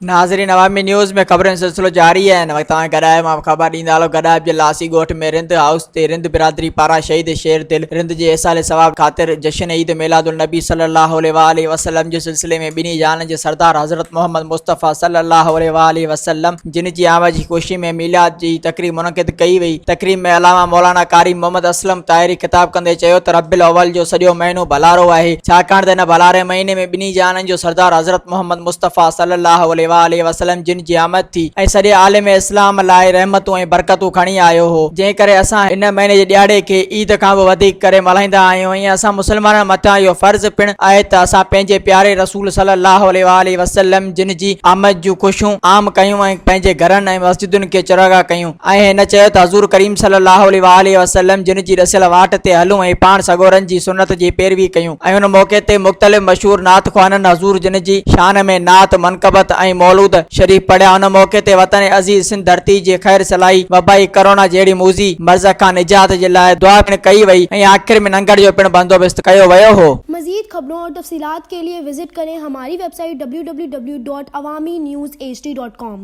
नाज़रीन अवामी न्यूज़ में ख़बरुनि सिलसिलो जारी है। तव्हां गॾाप मां ख़बर ॾींदा हलो। गॾाप जे लासी ॻोठ में रिंद हाउस ते रिंद बिरादरी पारां शहीद शेरदिल रिंद जे एसाल ثواب خاطر जश्न ईद मिलाद नबी सल्लल्लाहु अलैहि वसल्लम जे सिलसिले में ॿिन्ही जान जे सरदार हज़रत मोहम्मद मुस्तफ़ा सल्लल्लाहु अलैहि वसल्लम जिन जी आमद जी खुशी में मिलाद जी तकरीब मुनक़िद कई वई। तकरीब में अलामा मौलाना कारी मोहम्मद असलम ताहिरी ख़िताब कंदे चयो त रबिल अव्वल जो सॼो महीनो भलारो आहे, छाकाणि त इन भलारे महीने में ॿिन्ही जाननि जो सरदार हज़रत मोहम्मद मुस्तफ़ा सल्लल्लाहु अलैहि वसल्लम जिन जी आमद थी ऐं सॼे आलिम इस्लाम लाइ रहमतूं ऐं बरकतूं खणी आयो हो। जंहिं करे असां इन महीने जे ॾियारे खे ईद खां बि वधीक करे मल्हाईंदा आहियूं। ऐं असां मुस्लमाननि मथां इहो फर्ज़ पिणु आहे त असां पंहिंजे प्यारे रसूल सल्लल्लाहु अलैहि वसल्लम जिन जी आमद जूं ख़ुशियूं आम कयूं ऐं पंहिंजे घरनि ऐं मस्जिदुनि खे चरागा कयूं। ऐं हिन चयो त हज़ूर करीम सल्लल्लाहु अलैहि वसल्लम जिन जी रसियल वाट ते हलूं ऐं पाण सगोरनि जी सुन्नत जी पैरवी कयूं। ऐं उन मौक़े ते मुख़्तलिफ़ मशहूर नात ख़्वाननि हज़ूर जिन जी शान में नात मनक़बत ऐं मौलूद शरीफ पढ़िया। उन मौक़े ते वतन अज़ीज़ सिंध धरती जे ख़ैर सलाई वबाई कोरोना जहिड़ी मूज़ी मर्ज़ खां निजात जे लाइ दुआ पिणु कई वई ऐं आख़िर में लंगर जो पिणु बंदोबस्त कयो वियो हो। मज़ीद खबरों और तफसीलात के लिए विजिट करें हमारी वेबसाइट www.awamiNewsHD.com।